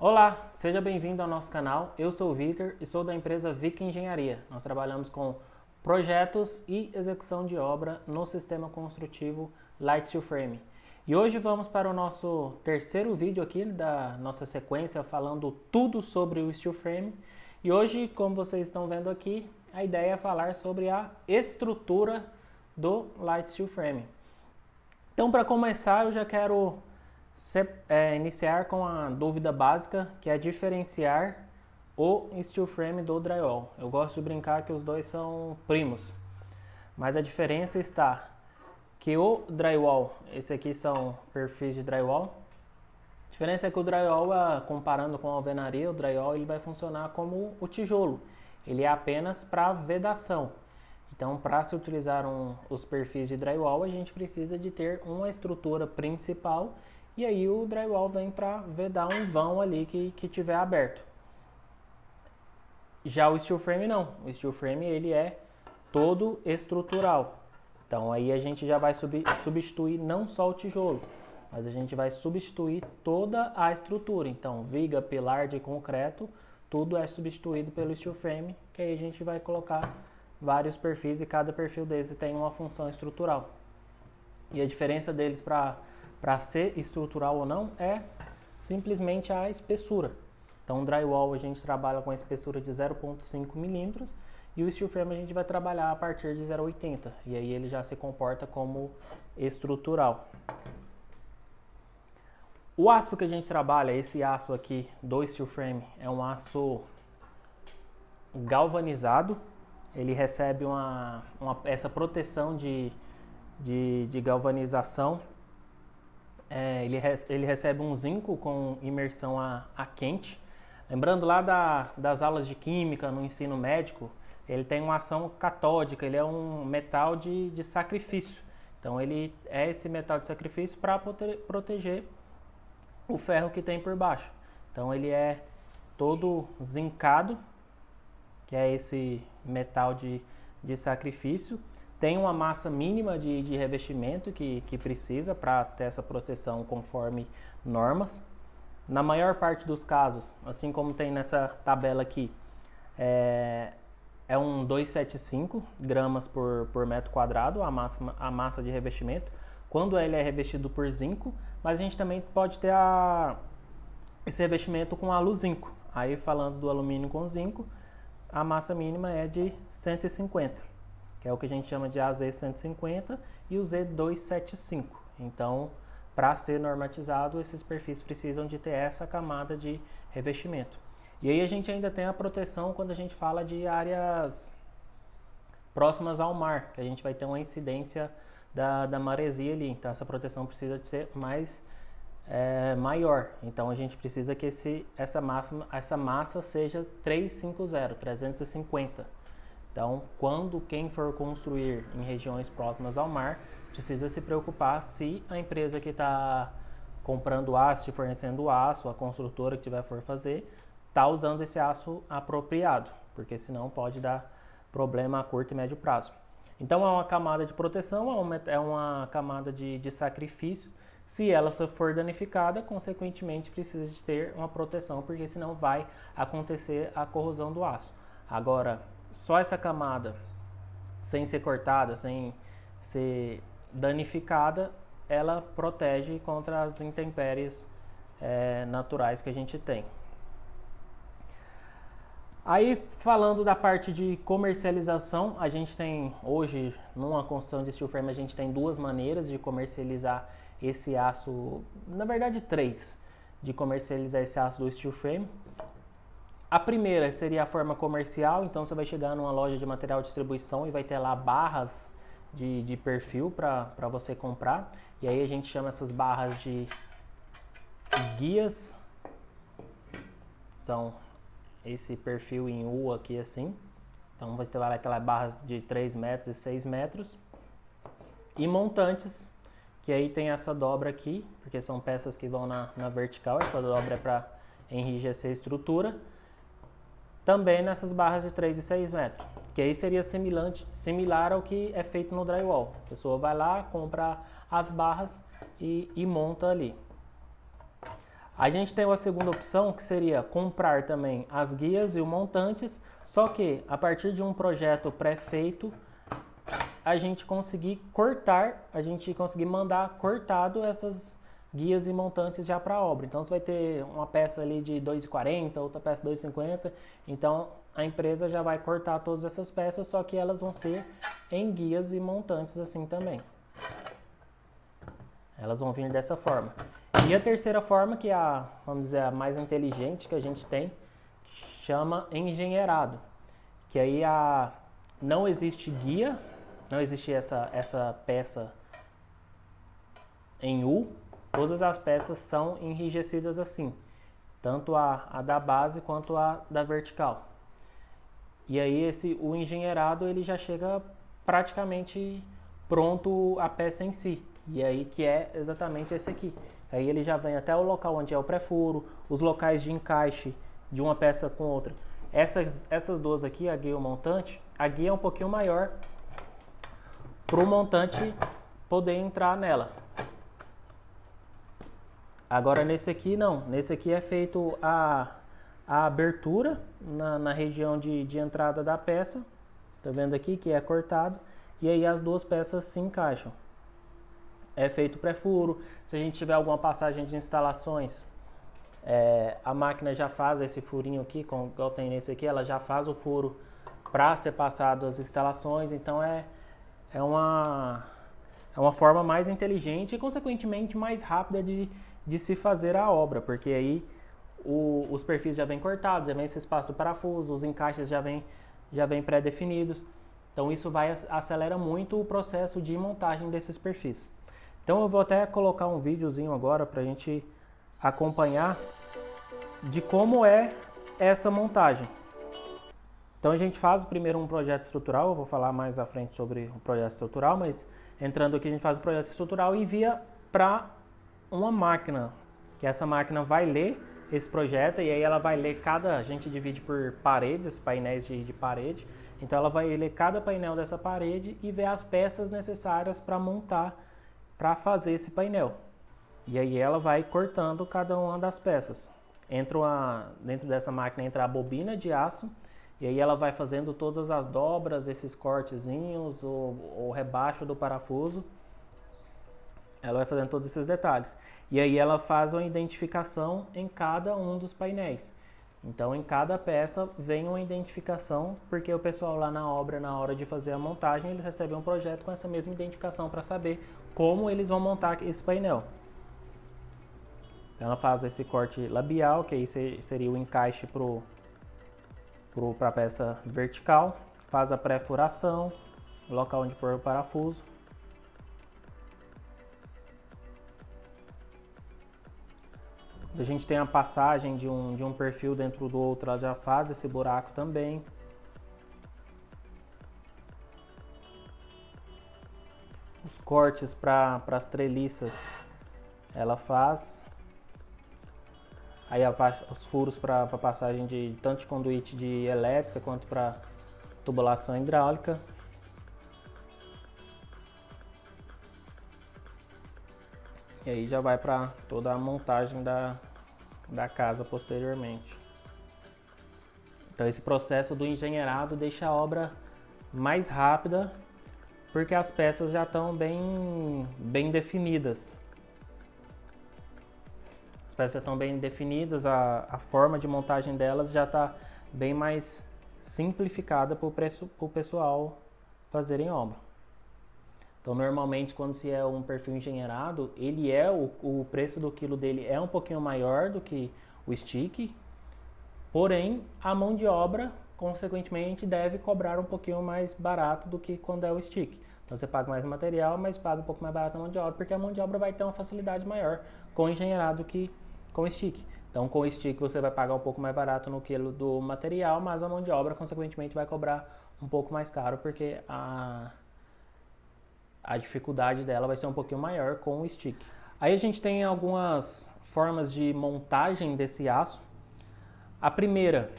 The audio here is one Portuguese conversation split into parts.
Olá, seja bem-vindo ao nosso canal. Eu sou o Vitor e sou da empresa Vic Engenharia. Nós trabalhamos com projetos e execução de obra no sistema construtivo Light Steel Frame. E hoje vamos para o nosso terceiro vídeo aqui da nossa sequência falando tudo sobre o Steel Frame. E hoje, como vocês estão vendo aqui, a ideia é falar sobre a estrutura do Light Steel Frame. Então, para começar, eu já quero iniciar com a dúvida básica, que é diferenciar o steel frame do drywall. Eu gosto de brincar que os dois são primos, mas a diferença está que o drywall, esse aqui são perfis de drywall. A diferença é que o drywall, comparando com a alvenaria, o drywall ele vai funcionar como o tijolo. Ele é apenas para vedação. Então, para se utilizar os perfis de drywall, a gente precisa de ter uma estrutura principal e aí o drywall vem para vedar um vão ali que tiver aberto. Já o steel frame não. O steel frame ele é todo estrutural. Então aí a gente já vai substituir não só o tijolo, mas a gente vai substituir toda a estrutura. Então viga, pilar de concreto, tudo é substituído pelo steel frame, que aí a gente vai colocar vários perfis e cada perfil deles tem uma função estrutural. E a diferença deles para ser estrutural ou não é simplesmente a espessura. Então o drywall a gente trabalha com a espessura de 0,5 milímetros e o steel frame a gente vai trabalhar a partir de 0,80 e aí ele já se comporta como estrutural. O aço que a gente trabalha, esse aço aqui do steel frame, é um aço galvanizado. Ele recebe essa proteção de galvanização. Ele recebe um zinco com imersão a quente. Lembrando lá das aulas de química no ensino médico, ele tem uma ação catódica, ele é um metal de sacrifício. Então ele é esse metal de sacrifício para proteger o ferro que tem por baixo. Então ele é todo zincado, que é esse metal de sacrifício. Tem uma massa mínima de revestimento que precisa para ter essa proteção conforme normas. Na maior parte dos casos, assim como tem nessa tabela aqui, é um 275 gramas por metro quadrado a massa de revestimento, quando ele é revestido por zinco, mas a gente também pode ter esse revestimento com aluzinco. Aí falando do alumínio com zinco, a massa mínima é de 150, que é o que a gente chama de AZ150 e o Z275. Então, para ser normatizado, esses perfis precisam de ter essa camada de revestimento. E aí a gente ainda tem a proteção quando a gente fala de áreas próximas ao mar, que a gente vai ter uma incidência da maresia ali. Então, essa proteção precisa de ser maior. Então, a gente precisa que essa massa seja 350. Então, quem for construir em regiões próximas ao mar, precisa se preocupar se a empresa que está comprando aço e fornecendo aço, a construtora que for fazer, está usando esse aço apropriado, porque senão pode dar problema a curto e médio prazo. Então, é uma camada de proteção, é uma camada de sacrifício. Se ela for danificada, consequentemente precisa de ter uma proteção, porque senão vai acontecer a corrosão do aço. Agora, só essa camada, sem ser cortada, sem ser danificada, ela protege contra as intempéries naturais que a gente tem. Aí, falando da parte de comercialização, a gente tem hoje, numa construção de steel frame, a gente tem duas maneiras de comercializar esse aço, na verdade três, de comercializar esse aço do steel frame. A primeira seria a forma comercial, então você vai chegar numa loja de material de distribuição e vai ter lá barras de perfil para você comprar. E aí a gente chama essas barras de guias. São esse perfil em U aqui assim. Então você vai lá aquelas barras de 3 metros e 6 metros. E montantes, que aí tem essa dobra aqui, porque são peças que vão na vertical. Essa dobra é para enrijecer a estrutura. Também nessas barras de 3 e 6 metros, que aí seria similar ao que é feito no drywall. A pessoa vai lá, compra as barras e monta ali. A gente tem uma segunda opção que seria comprar também as guias e os montantes, só que a partir de um projeto pré-feito, a gente conseguir mandar cortado essas guias e montantes já para a obra. Então você vai ter uma peça ali de 2,40, outra peça 2,50. Então a empresa já vai cortar todas essas peças, só que elas vão ser em guias e montantes assim também. Elas vão vir dessa forma. E a terceira forma, que é a, vamos dizer, a mais inteligente que a gente tem, chama engenheirado. Que aí não existe guia, não existe essa peça em U, todas as peças são enrijecidas assim, tanto a da base quanto a da vertical. E aí o engenheirado ele já chega praticamente pronto a peça em si. E aí que é exatamente esse aqui. Aí ele já vem até o local onde é o pré-furo, os locais de encaixe de uma peça com outra. Essas duas aqui, a guia e o montante, a guia é um pouquinho maior para o montante poder entrar nela. Agora nesse aqui não, nesse aqui é feito a abertura na região de entrada da peça, tá vendo aqui que é cortado, e aí as duas peças se encaixam. É feito pré-furo, se a gente tiver alguma passagem de instalações, a máquina já faz esse furinho aqui, igual tem nesse aqui, ela já faz o furo para ser passado as instalações, então é uma forma mais inteligente e consequentemente mais rápida de se fazer a obra, porque aí os perfis já vem cortados, já vem esse espaço do parafuso, os encaixes já vem pré-definidos, então isso acelera muito o processo de montagem desses perfis. Então eu vou até colocar um videozinho agora para a gente acompanhar de como é essa montagem. Então a gente faz primeiro um projeto estrutural, eu vou falar mais à frente sobre o projeto estrutural, mas entrando aqui a gente faz o projeto estrutural e envia para uma máquina, que essa máquina vai ler esse projeto e aí ela vai ler a gente divide por paredes, painéis de parede, então ela vai ler cada painel dessa parede e ver as peças necessárias para montar, para fazer esse painel. E aí ela vai cortando cada uma das peças. Dentro dessa máquina entra a bobina de aço, e aí ela vai fazendo todas as dobras, esses cortezinhos, o rebaixo do parafuso. Ela vai fazendo todos esses detalhes. E aí ela faz uma identificação em cada um dos painéis. Então em cada peça vem uma identificação, porque o pessoal lá na obra, na hora de fazer a montagem, eles recebem um projeto com essa mesma identificação para saber como eles vão montar esse painel. Então ela faz esse corte labial, que aí seria o encaixe para a peça vertical, faz a pré-furação, local onde pôr o parafuso. Quando a gente tem a passagem de um perfil dentro do outro, ela já faz esse buraco também. Os cortes para as treliças, ela faz. Aí os furos para passagem de tanto de conduíte de elétrica quanto para tubulação hidráulica. E aí já vai para toda a montagem da casa posteriormente. Então esse processo do engenheirado deixa a obra mais rápida, porque as peças já estão bem definidas. As peças já estão bem definidas, a forma de montagem delas já está bem mais simplificada para o pessoal fazerem obra. Então normalmente quando se é um perfil engenheirado, o preço do quilo dele é um pouquinho maior do que o stick, porém a mão de obra consequentemente deve cobrar um pouquinho mais barato do que quando é o stick. Então você paga mais no material, mas paga um pouco mais barato na mão de obra, porque a mão de obra vai ter uma facilidade maior com o engenheirado que com o stick. Então com o stick você vai pagar um pouco mais barato no quilo do material, mas a mão de obra consequentemente vai cobrar um pouco mais caro, porque a dificuldade dela vai ser um pouquinho maior com o stick. Aí a gente tem algumas formas de montagem desse aço. A primeira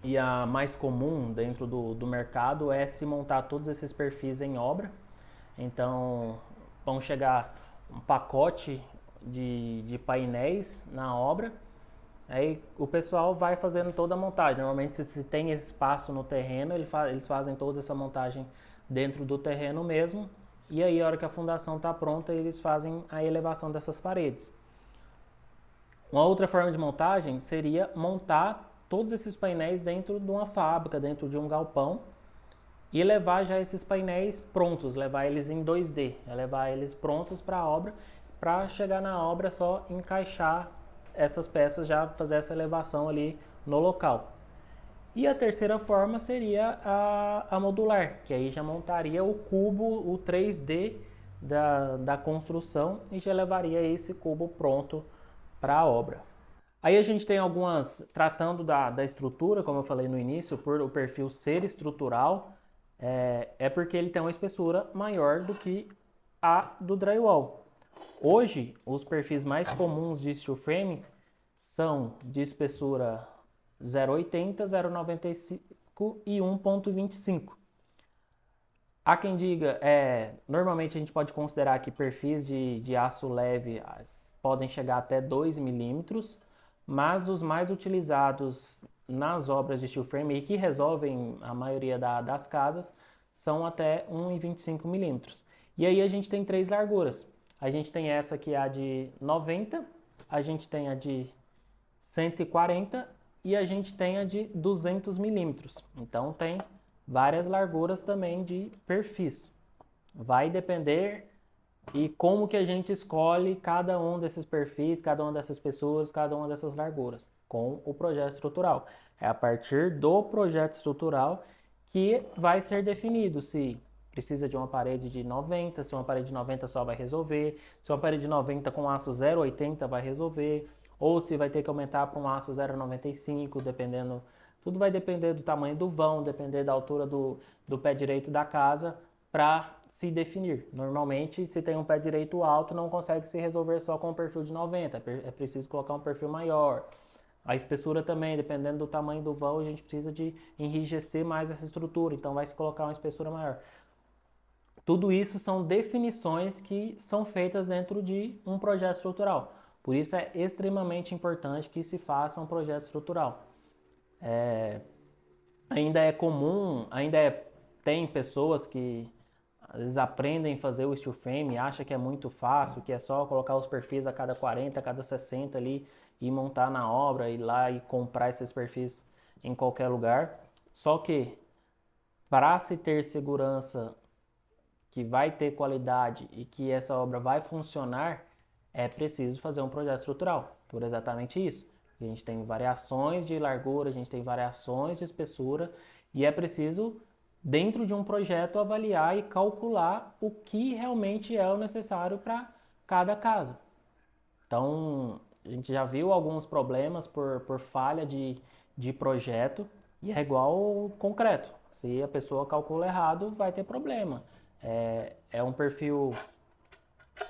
e a mais comum dentro do mercado é se montar todos esses perfis em obra. Então vão chegar um pacote de painéis na obra. Aí o pessoal vai fazendo toda a montagem. Normalmente, se tem espaço no terreno, eles fazem toda essa montagem dentro do terreno mesmo. E aí, a hora que a fundação está pronta, eles fazem a elevação dessas paredes. Uma outra forma de montagem seria montar todos esses painéis dentro de uma fábrica, dentro de um galpão, e levar já esses painéis prontos, levar eles em 2D, levar eles prontos para a obra, para chegar na obra só encaixar essas peças, já fazer essa elevação ali no local. E a terceira forma seria a modular, que aí já montaria o cubo, o 3D da construção e já levaria esse cubo pronto para a obra. Aí a gente tem algumas, tratando da estrutura, como eu falei no início, por o perfil ser estrutural, é porque ele tem uma espessura maior do que a do drywall. Hoje, os perfis mais comuns de steel frame são de espessura 0,80, 0,95 e 1,25. Há quem diga, normalmente a gente pode considerar que perfis de aço leve podem chegar até 2 milímetros, mas os mais utilizados nas obras de steel frame e que resolvem a maioria das casas são até 1,25 milímetros. E aí a gente tem 3 larguras. A gente tem essa que é a de 90, a gente tem a de 140 e a gente tem a de 200 milímetros. Então tem várias larguras também de perfis. Vai depender e como que a gente escolhe cada um desses perfis, cada uma dessas pessoas, cada uma dessas larguras com o projeto estrutural. É a partir do projeto estrutural que vai ser definido se precisa de uma parede de 90, se uma parede de 90 só vai resolver, se uma parede de 90 com aço 0,80 vai resolver, ou se vai ter que aumentar para um aço 0,95, dependendo. Tudo vai depender do tamanho do vão, depender da altura do pé direito da casa para se definir. Normalmente, se tem um pé direito alto, não consegue se resolver só com um perfil de 90, é preciso colocar um perfil maior. A espessura também, dependendo do tamanho do vão, a gente precisa de enrijecer mais essa estrutura, então vai se colocar uma espessura maior. Tudo isso são definições que são feitas dentro de um projeto estrutural. Por isso é extremamente importante que se faça um projeto estrutural. Ainda é comum, tem pessoas que às vezes aprendem a fazer o steel frame, acham que é muito fácil, que é só colocar os perfis a cada 40, a cada 60 ali e montar na obra, ir lá e comprar esses perfis em qualquer lugar. Só que para se ter segurança que vai ter qualidade e que essa obra vai funcionar, é preciso fazer um projeto estrutural, por exatamente isso. A gente tem variações de largura, a gente tem variações de espessura e é preciso, dentro de um projeto, avaliar e calcular o que realmente é o necessário para cada caso. Então, a gente já viu alguns problemas por falha de projeto e é igual ao concreto. Se a pessoa calcula errado, vai ter problema. É um perfil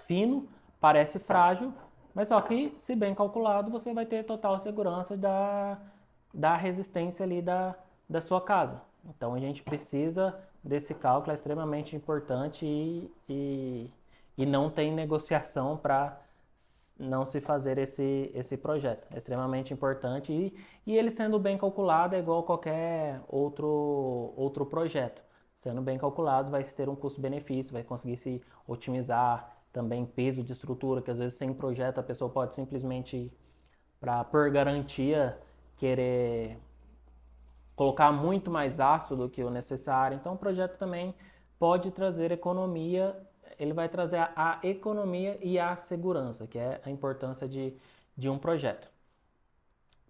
fino, parece frágil, mas só que, se bem calculado, você vai ter total segurança da resistência ali da sua casa. Então, a gente precisa desse cálculo, é extremamente importante e não tem negociação para não se fazer esse projeto. É extremamente importante e ele sendo bem calculado é igual a qualquer outro projeto. Sendo bem calculado, vai se ter um custo-benefício, vai conseguir se otimizar também peso de estrutura, que às vezes sem projeto a pessoa pode simplesmente, por garantia, querer colocar muito mais aço do que o necessário. Então o projeto também pode trazer economia, ele vai trazer a economia e a segurança, que é a importância de um projeto.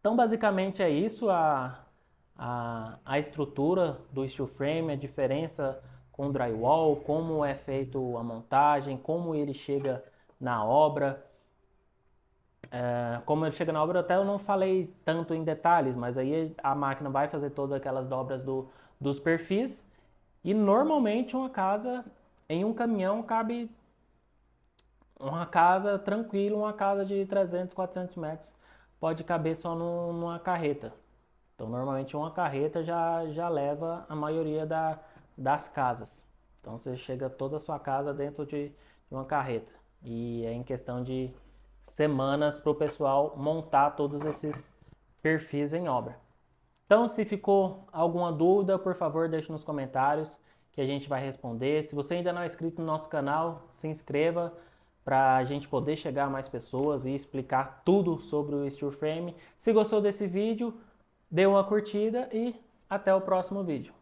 Então basicamente é isso, a estrutura do steel frame, a diferença com o drywall, como é feito a montagem, como ele chega na obra. Como ele chega na obra, até eu não falei tanto em detalhes, mas aí a máquina vai fazer todas aquelas dobras dos perfis e normalmente uma casa, em um caminhão, cabe uma casa tranquila, uma casa de 300, 400 metros, pode caber só numa carreta. Então, normalmente uma carreta já leva a maioria das casas. Então, você chega toda a sua casa dentro de uma carreta. E é em questão de semanas para o pessoal montar todos esses perfis em obra. Então, se ficou alguma dúvida, por favor, deixe nos comentários que a gente vai responder. Se você ainda não é inscrito no nosso canal, se inscreva para a gente poder chegar a mais pessoas e explicar tudo sobre o Steel Frame. Se gostou desse vídeo, dê uma curtida e até o próximo vídeo.